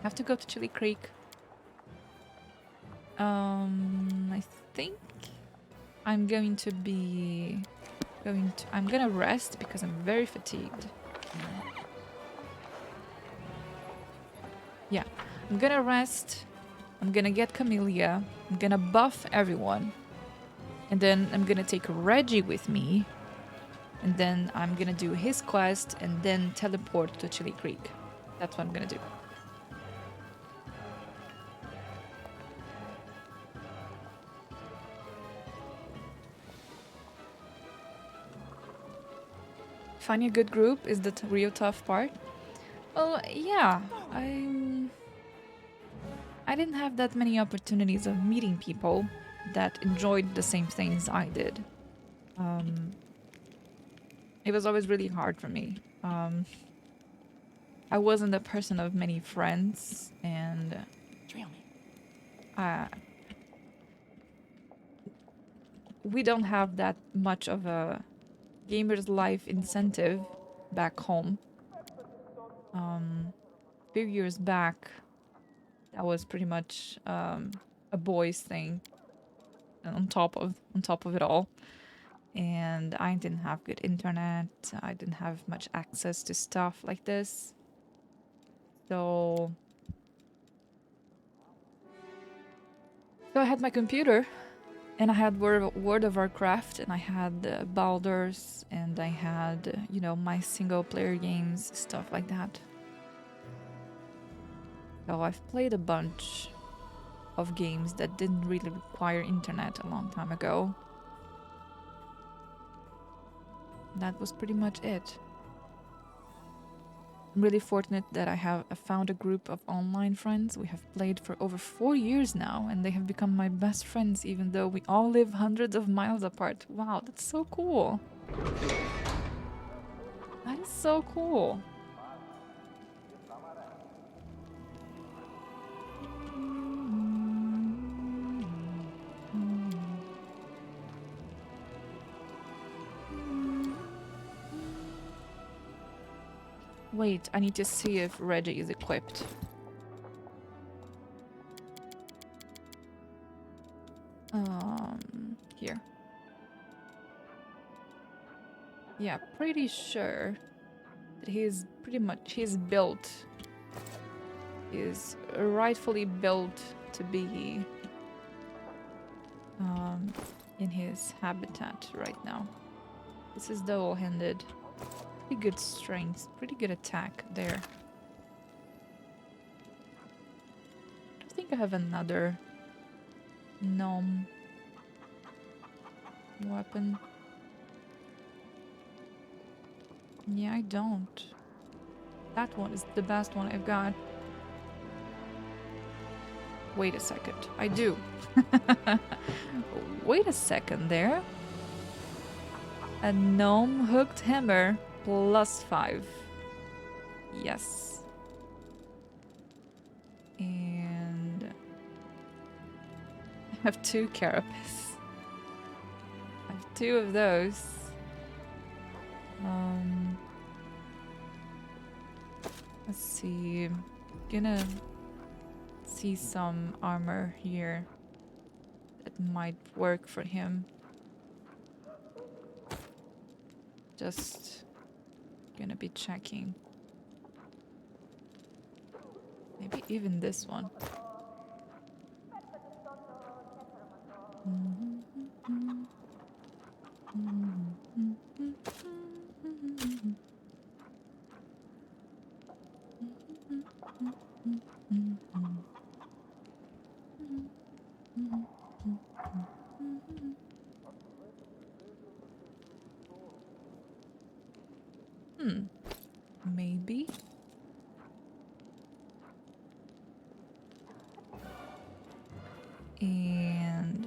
Have to go to Chili Creek. I think I'm going to be I'm gonna rest because I'm very fatigued. Yeah, I'm gonna rest. I'm gonna get Camellia. I'm gonna buff everyone. And then I'm gonna take Reggie with me. And then I'm gonna do his quest and then teleport to Chili Creek. That's what I'm gonna do. Finding a good group is the real tough part. Well, yeah, I didn't have that many opportunities of meeting people that enjoyed the same things I did. It was always really hard for me. I wasn't a person of many friends, and uh, we don't have that much of a gamer's life incentive back home. A few years back, that was pretty much a boys' thing. And on top of it all, and I didn't have good internet. I didn't have much access to stuff like this. So I had my computer, and I had World of Warcraft, and I had Baldur's, and I had my single player games, stuff like that. So I've played a bunch of games that didn't really require internet a long time ago. That was pretty much it. I'm really fortunate that I found a group of online friends. We have played for over 4 years now, and they have become my best friends, even though we all live hundreds of miles apart. Wow, that's so cool. That is so cool. Wait, I need to see if Reggie is equipped. Here. Yeah, pretty sure that he's built. He's rightfully built to be in his habitat right now. This is double-handed. Pretty good strength, pretty good attack there. I think I have another gnome weapon. Yeah, I don't. That one is the best one I've got. Wait a second. I do. Wait a second there. A gnome hooked hammer +5. Yes. And I have 2 carapace. I have 2 of those. Let's see. Gonna see some armor here that might work for him. Just gonna be checking. Maybe even this one. Maybe. And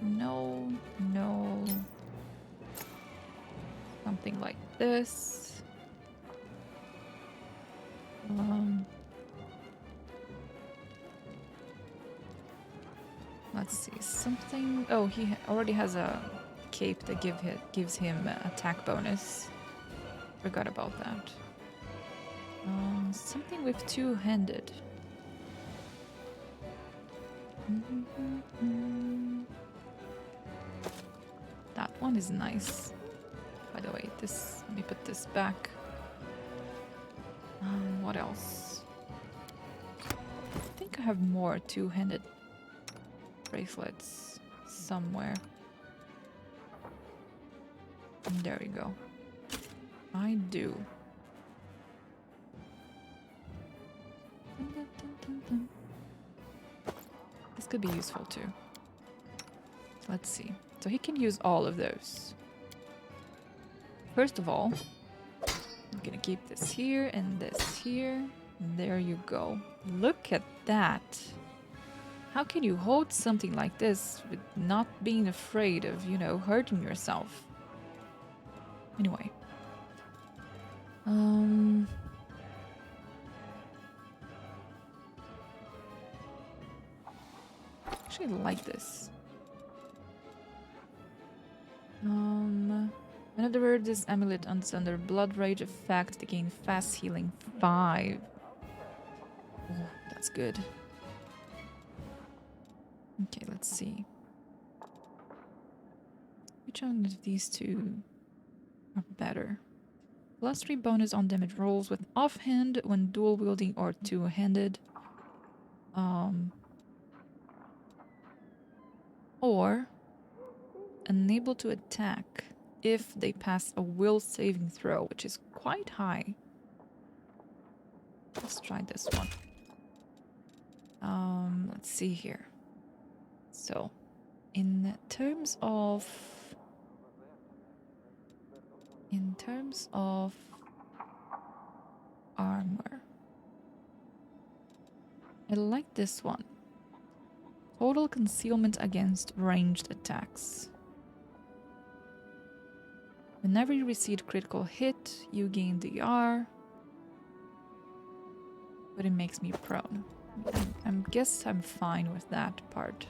no. Something like this. Let's see, something something? Oh, he already has a cape that gives him attack bonus. Forgot about that. Something with two-handed. That one is nice. By the way, let me put this back. What else? I think I have more two-handed bracelets somewhere. There we go. I do. This could be useful too. Let's see. So he can use all of those. First of all, I'm gonna keep this here and this here. And there you go. Look at that. How can you hold something like this with not being afraid of, you know, hurting yourself? Anyway. Actually, I like this. Whenever this amulet is under blood rage effect, they gain fast healing 5. Oh, that's good. Okay, let's see. Which one of these two are better? +3 bonus on damage rolls with offhand when dual wielding or two-handed. Or unable to attack if they pass a will saving throw, which is quite high. Let's try this one. Let's see here. So, in terms of armor, I like this one. Total concealment against ranged attacks. Whenever you receive critical hit, you gain DR, but it makes me prone. I guess I'm fine with that part.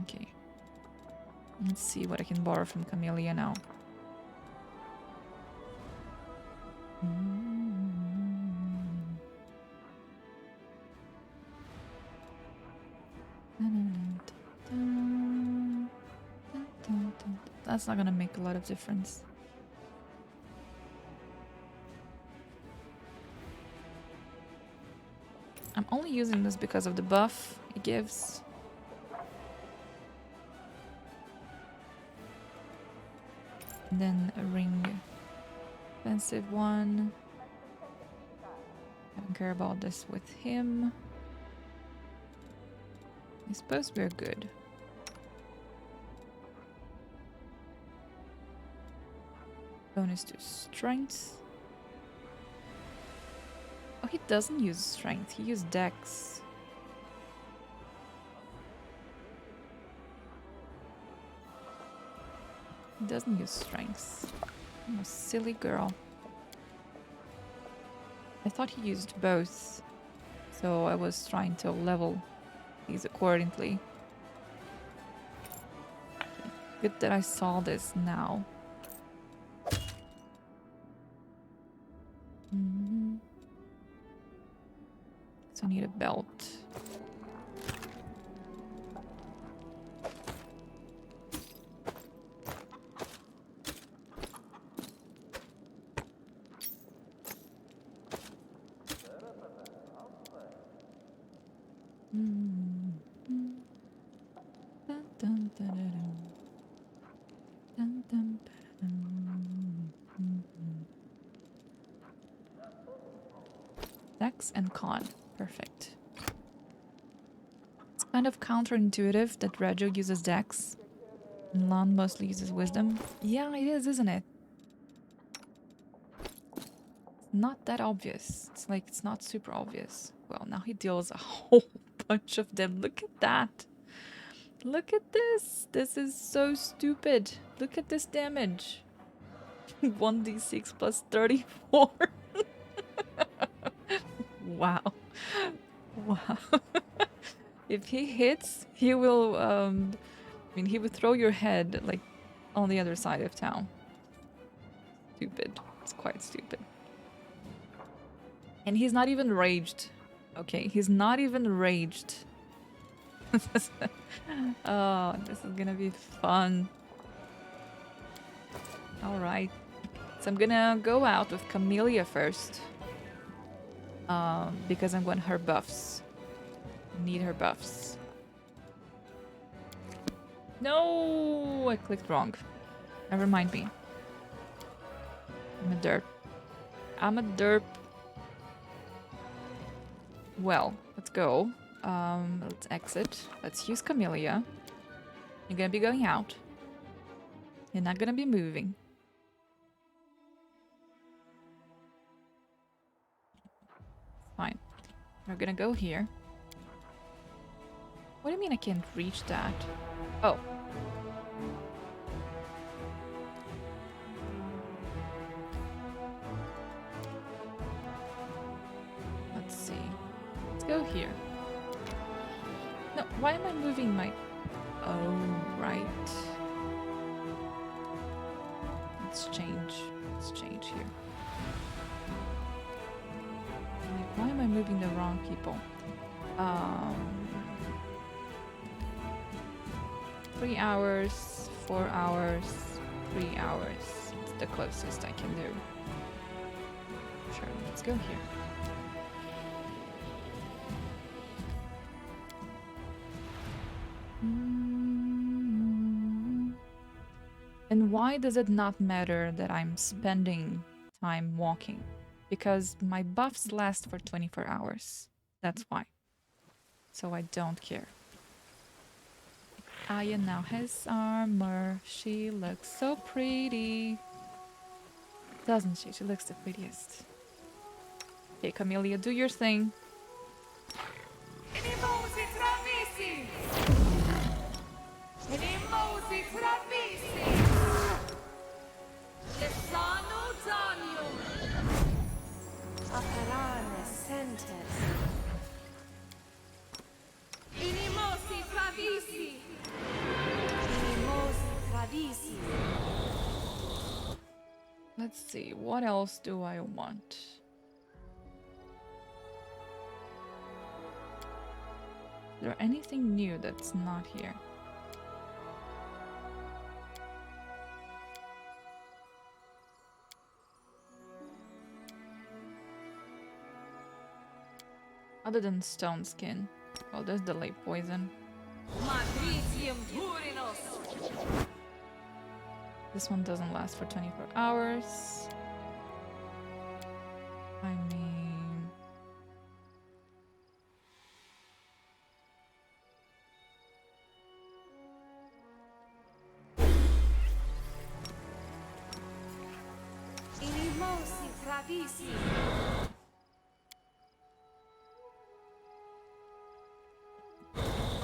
Okay. Let's see what I can borrow from Camellia now. That's not gonna make a lot of difference. I'm only using this because of the buff it gives. And then a ring. Expensive one. I don't care about this with him. I suppose we're good. Bonus to strength. Oh, he doesn't use strength. He used dex. He doesn't use strength. I'm a silly girl. I thought he used both, so I was trying to level these accordingly. Good that I saw this now. So I need a belt. Dex and con. Perfect. It's kind of counterintuitive that Reggio uses Dex and Lan mostly uses Wisdom. Yeah, it is, isn't it? It's not that obvious. It's like, it's not super obvious. Well, now he deals a whole bunch of them. Look at that. Look at this. This is so stupid. Look at this damage. 1d6 plus 34. Wow. Wow. If he hits, he will, I mean, he would throw your head, like, on the other side of town. Stupid. It's quite stupid. And he's not even raged. Okay, he's not even raged. Oh, this is gonna be fun. Alright. So I'm gonna go out with Camellia first. Because I'm going her buffs. Need her buffs. No! I clicked wrong. Never mind me. I'm a derp. I'm a derp. Well, let's go. Let's exit. Let's use Camellia. You're gonna be going out. You're not gonna be moving. Fine. We're gonna go here. What do you mean I can't reach that? Oh. Let's see. Let's go here. No, why am I moving my... Oh, right. Let's change. Let's change here. Like, why am I moving the wrong people? 3 hours, 4 hours, 3 hours. It's the closest I can do. Sure, let's go here. And why does it not matter that I'm spending time walking? Because my buffs last for 24 hours. That's why. So I don't care. Aya now has armor. She looks so pretty. Doesn't she? She looks the prettiest. Okay, Camellia, do your thing. Let's see, what else do I want? Is there anything new that's not here? Other than stone skin. Oh, there's delay poison. This one doesn't last for 24 hours. I mean...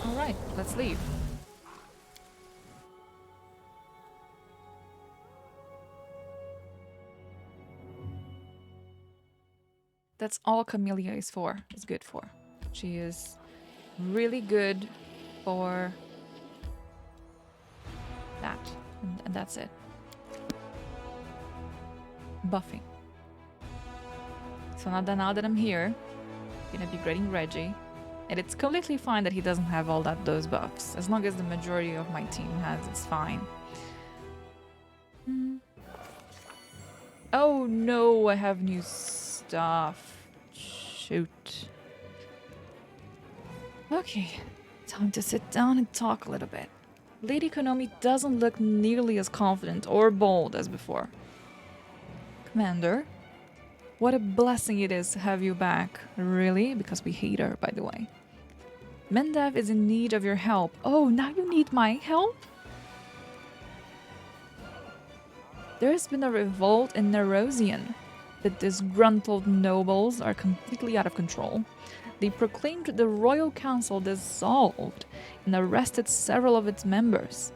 Alright, let's leave. That's all Camellia is for. Is good for. She is really good for that. And that's it. Buffing. So now that I'm here, I'm gonna be grading Reggie. And it's completely fine that he doesn't have all those buffs. As long as the majority of my team has, it's fine. Oh no, I have new stuff. Shoot. Okay, time to sit down and talk a little bit. Lady Konomi doesn't look nearly as confident or bold as before. Commander, what a blessing it is to have you back. Really? Because we hate her, by the way. Mendev is in need of your help. Oh, now you need my help? There has been a revolt in Nerosian. The disgruntled nobles are completely out of control. They proclaimed the royal council dissolved and arrested several of its members.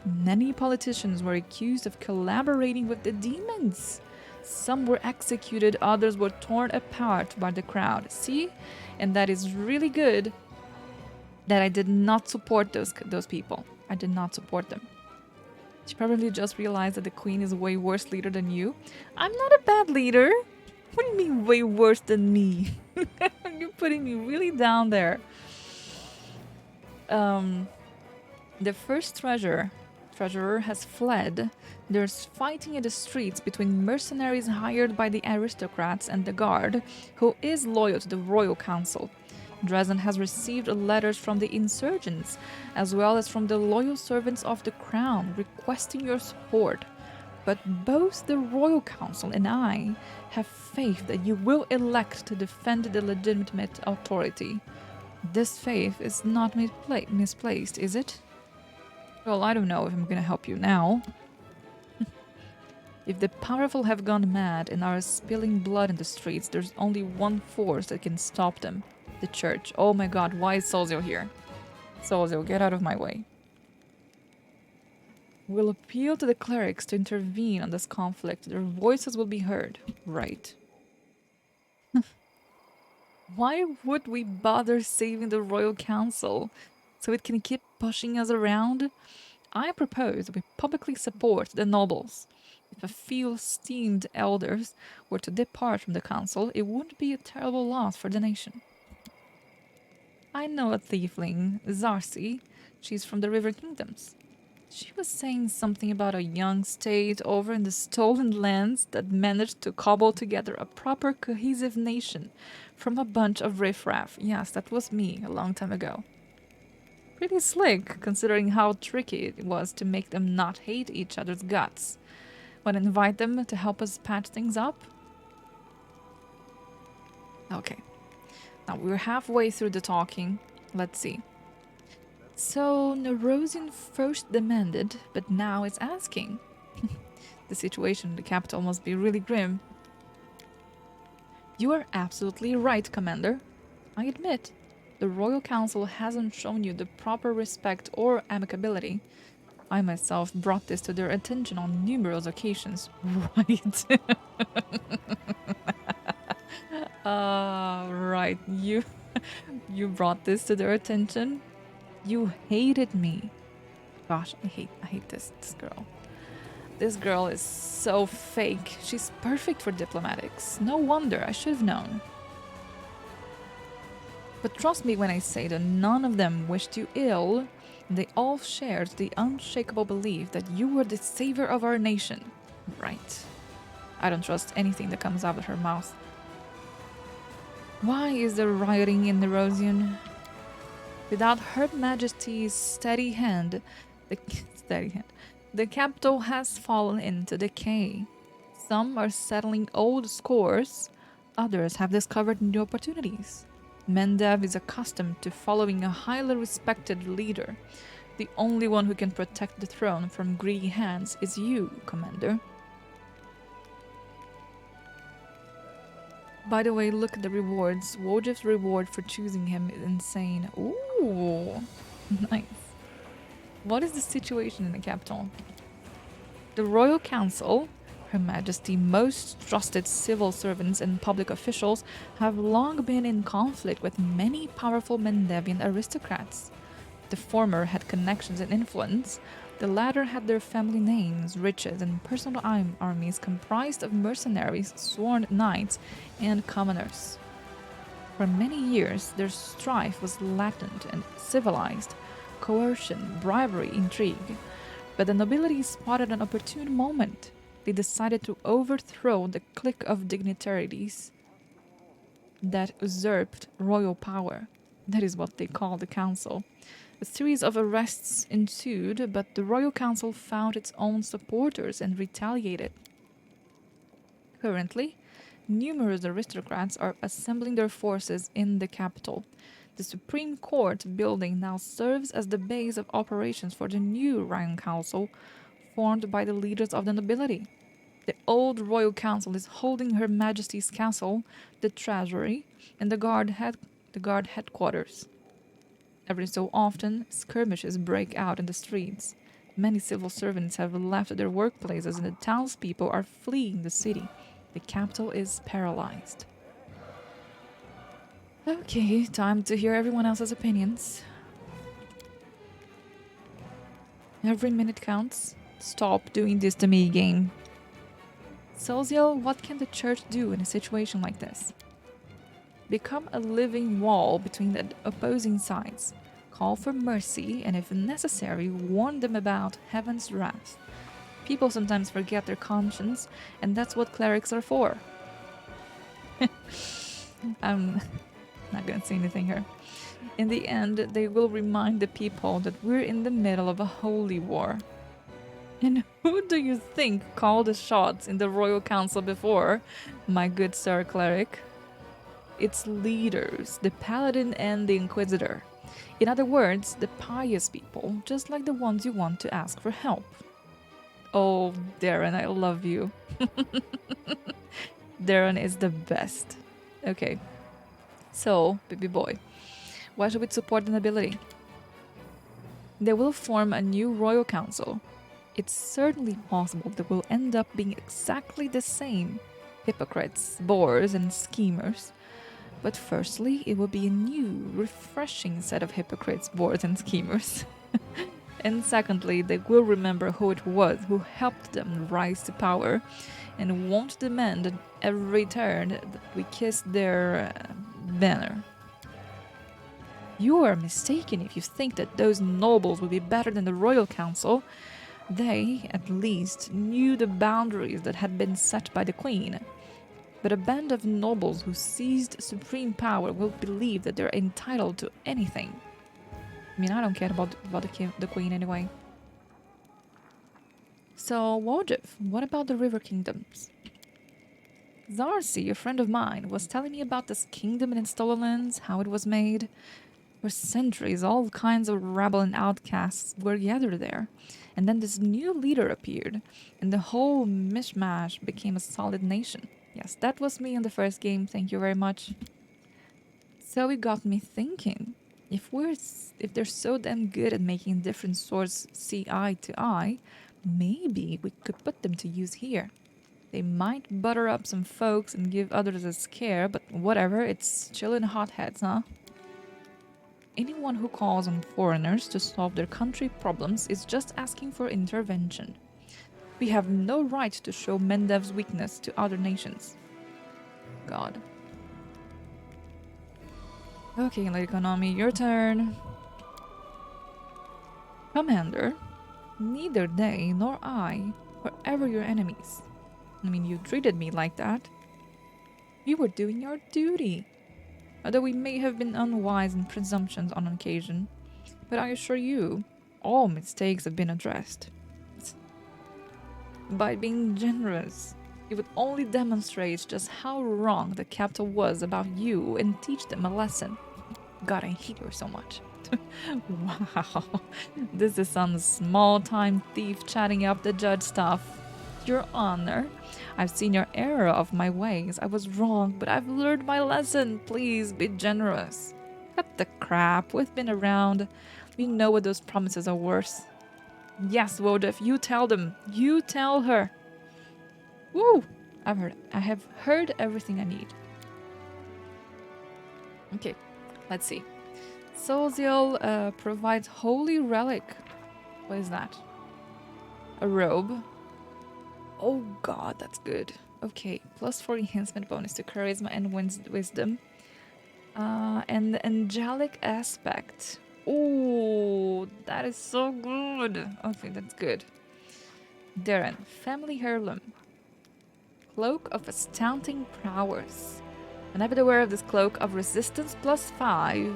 Many politicians were accused of collaborating with the demons. Some were executed, others were torn apart by the crowd. See? And that is really good. that I did not support those people. I did not support them. She probably just realized that the queen is a way worse leader than you. I'm not a bad leader. What do you mean way worse than me? You're putting me really down there. The first treasurer has fled. There's fighting in the streets between mercenaries hired by the aristocrats and the guard, who is loyal to the royal council. Dresden has received letters from the insurgents, as well as from the loyal servants of the crown, requesting your support. But both the royal council and I have faith that you will elect to defend the legitimate authority. This faith is not misplaced, is it? Well, I don't know if I'm gonna help you now. If the powerful have gone mad and are spilling blood in the streets, there's only one force that can stop them. The church. Oh my god, why is Solzio here? Solzio, get out of my way. We'll appeal to the clerics to intervene on this conflict. Their voices will be heard. Right. Why would we bother saving the royal council? So it can keep pushing us around? I propose we publicly support the nobles. If a few esteemed elders were to depart from the council, it wouldn't be a terrible loss for the nation. I know a tiefling, Zarsi. She's from the River Kingdoms. She was saying something about a young state over in the stolen lands that managed to cobble together a proper cohesive nation from a bunch of riffraff. Yes, that was me a long time ago. Pretty slick, considering how tricky it was to make them not hate each other's guts. Want to invite them to help us patch things up? Okay. Now we're halfway through the talking. Let's see. So, Nerosian first demanded, but now is asking. The situation in the capital must be really grim. You are absolutely right, Commander. I admit, the Royal Council hasn't shown you the proper respect or amicability. I myself brought this to their attention on numerous occasions. Right. Right. You brought this to their attention. You hated me. Gosh, I hate this girl. This girl is so fake. She's perfect for diplomatics. No wonder, I should have known. But trust me when I say that none of them wished you ill. They all shared the unshakable belief that you were the savior of our nation. Right. I don't trust anything that comes out of her mouth. Why is there rioting in Nerosian? Without Her Majesty's steady hand, the capital has fallen into decay. Some are settling old scores, others have discovered new opportunities. Mendev is accustomed to following a highly respected leader. The only one who can protect the throne from greedy hands is you, Commander. By the way, look at the rewards. Wojif's reward for choosing him is insane. Ooh, nice. What is the situation in the capital? The Royal Council, Her Majesty's most trusted civil servants and public officials, have long been in conflict with many powerful Mendevian aristocrats. The former had connections and influence. The latter had their family names, riches, and personal armies comprised of mercenaries, sworn knights, and commoners. For many years, their strife was latent and civilized, coercion, bribery, intrigue. But the nobility spotted an opportune moment. They decided to overthrow the clique of dignitaries that usurped royal power. That is what they call the council. A series of arrests ensued, but the Royal Council found its own supporters and retaliated. Currently, numerous aristocrats are assembling their forces in the capital. The Supreme Court building now serves as the base of operations for the new Royal Council, formed by the leaders of the nobility. The old Royal Council is holding Her Majesty's castle, the treasury, and the guard headquarters. Every so often, skirmishes break out in the streets. Many civil servants have left their workplaces and the townspeople are fleeing the city. The capital is paralyzed. Okay, time to hear everyone else's opinions. Every minute counts. Stop doing this to me, game. Soziel, what can the church do in a situation like this? Become a living wall between the opposing sides. Call for mercy, and if necessary, warn them about heaven's wrath. People sometimes forget their conscience, and that's what clerics are for. I'm not gonna say anything here. In the end, they will remind the people that we're in the middle of a holy war. And who do you think called the shots in the Royal Council before, my good sir cleric? Its leaders, the Paladin and the Inquisitor. In other words, the pious people, just like the ones you want to ask for help. Oh, Darren, I love you. Darren is the best. Okay, so, baby boy, why should we support the nobility? They will form a new royal council. It's certainly possible they will end up being exactly the same hypocrites, bores, and schemers. But firstly, it will be a new, refreshing set of hypocrites, bores, and schemers. And secondly, they will remember who it was who helped them rise to power and won't demand at every turn that we kiss their banner. You are mistaken if you think that those nobles will be better than the royal council. They, at least, knew the boundaries that had been set by the queen. But a band of nobles who seized supreme power will believe that they're entitled to anything. I mean, I don't care about the queen anyway. So, Wojif, what about the river kingdoms? Zarsi, a friend of mine, was telling me about this kingdom in Stolen Lands, how it was made. For centuries, all kinds of rabble and outcasts were gathered there. And then this new leader appeared, and the whole mishmash became a solid nation. Yes, that was me in the first game, thank you very much. So it got me thinking, if they're so damn good at making different swords see eye to eye, maybe we could put them to use here. They might butter up some folks and give others a scare, but whatever, it's chillin' hotheads, huh? Anyone who calls on foreigners to solve their country problems is just asking for intervention. We have no right to show Mendev's weakness to other nations. God. Okay, Lady Konami, your turn. Commander, neither they nor I were ever your enemies. I mean, you treated me like that. You were doing your duty. Although we may have been unwise in presumptions on occasion, but I assure you, all mistakes have been addressed. By being generous, you would only demonstrate just how wrong the capital was about you and teach them a lesson. God, I hate her so much. Wow, this is some small-time thief chatting up the judge stuff. Your Honor, I've seen your error of my ways. I was wrong, but I've learned my lesson. Please be generous. Cut the crap. We've been around. We know what those promises are worth. Yes, Wodef, you tell them. You tell her. Woo! I have heard everything I need. Okay, let's see. Soziel provides holy relic. What is that? A robe. Oh god, that's good. Okay, +4 enhancement bonus to charisma and wisdom. And the angelic aspect. Oh, that is so good. Okay, that's good. Darren, family heirloom. Cloak of astounding prowess. Whenever the wearer of this cloak of resistance +5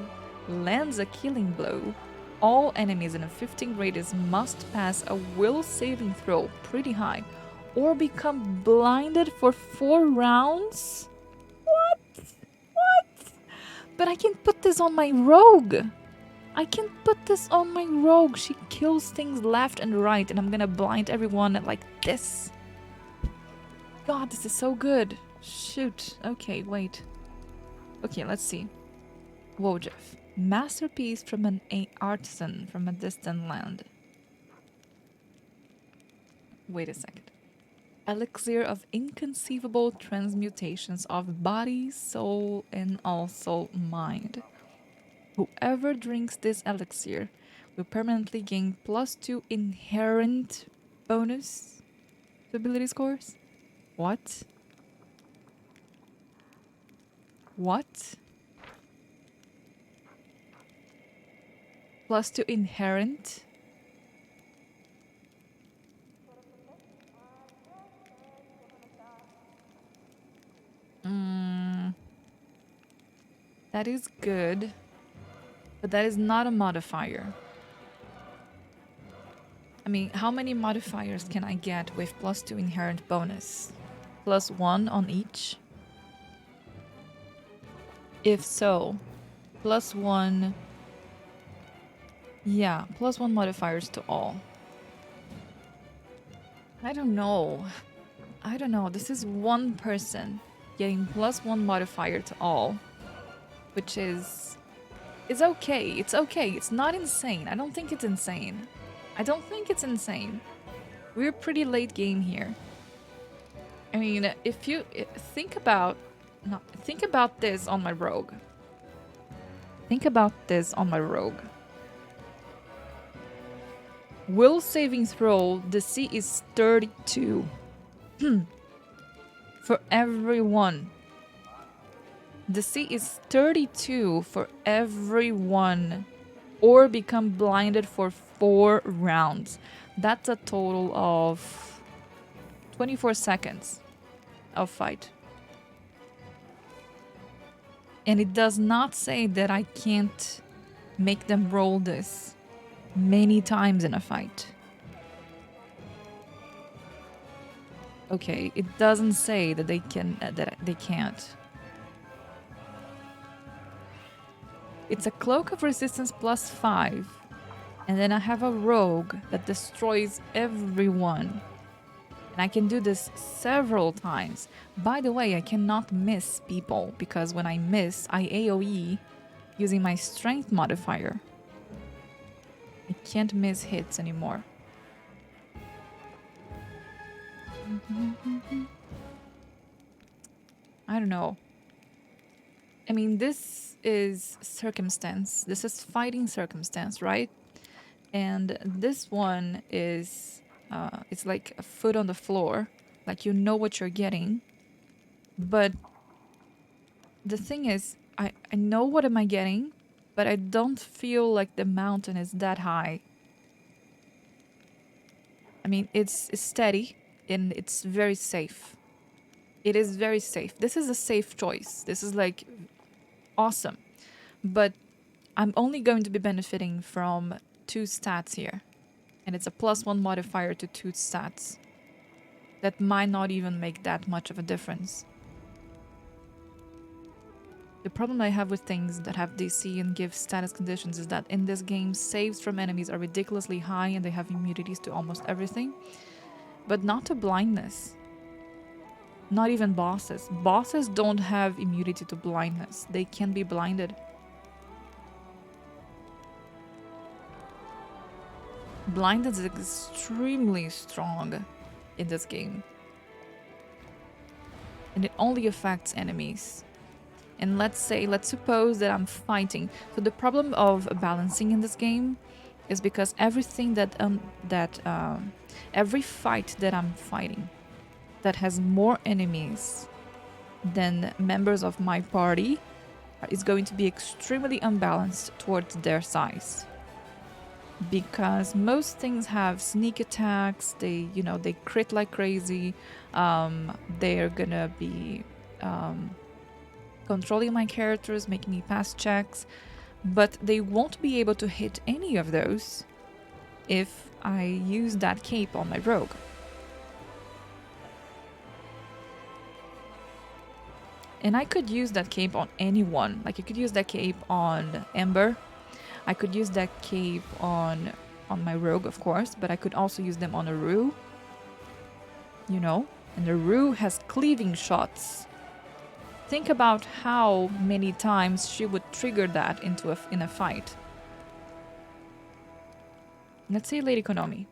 lands a killing blow, all enemies in a 15 radius must pass a will saving throw pretty high or become blinded for 4 rounds? What? What? But I can put this on my rogue. I can put this on my rogue. She kills things left and right, and I'm gonna blind everyone like this. God, this is so good. Shoot. Okay, wait. Okay, let's see. Wojef. Masterpiece from an artisan from a distant land. Wait a second. Elixir of inconceivable transmutations of body, soul, and also mind. Whoever drinks this elixir will permanently gain +2 inherent bonus to ability scores. What? What? +2 inherent? That is good, but that is not a modifier. I mean, how many modifiers can I get with +2 inherent bonus? +1 on each? If so, +1... Yeah, +1 modifiers to all. I don't know. I don't know. This is one person getting +1 modifier to all, which is... It's okay. It's okay. It's not insane. I don't think it's insane. I don't think it's insane. We're pretty late game here. I mean, if you think about... No, think about this on my rogue. Think about this on my rogue. Will saving throw, DC is 32. For everyone. DC is 32 for everyone. Or become blinded for 4 rounds. That's a total of 24 seconds of fight. And it does not say that I can't make them roll this many times in a fight. Okay, it doesn't say that they can that they can't. It's a cloak of resistance +5, and then I have a rogue that destroys everyone. And I can do this several times. By the way, I cannot miss people because when I miss, I AoE using my strength modifier. I can't miss hits anymore. I don't know. I mean, this is circumstance. This is fighting circumstance, right? And this one is, it's like a foot on the floor. Like, you know what you're getting. But the thing is, I know what am I getting, but I don't feel like the mountain is that high. I mean, it's steady and it's very safe. It is very safe. This is a safe choice. This is like awesome. But I'm only going to be benefiting from 2 stats here. And it's a +1 modifier to 2 stats. That might not even make that much of a difference. The problem I have with things that have DC and give status conditions is that in this game, saves from enemies are ridiculously high and they have immunities to almost everything. But not to blindness. Not even bosses. Bosses don't have immunity to blindness. They can be blinded. Blindness is extremely strong in this game. And it only affects enemies. And let's suppose that I'm fighting. So the problem of balancing in this game is because everything every fight that I'm fighting that has more enemies than members of my party is going to be extremely unbalanced towards their size. Because most things have sneak attacks, they crit like crazy, they're gonna be controlling my characters, making me pass checks, but they won't be able to hit any of those if I use that cape on my rogue. And I could use that cape on anyone. Like, I could use that cape on Ember. I could use that cape on my rogue, of course, but I could also use them on a Rue. You know? And the Rue has cleaving shots. Think about how many times she would trigger that in a fight. Let's say late economy.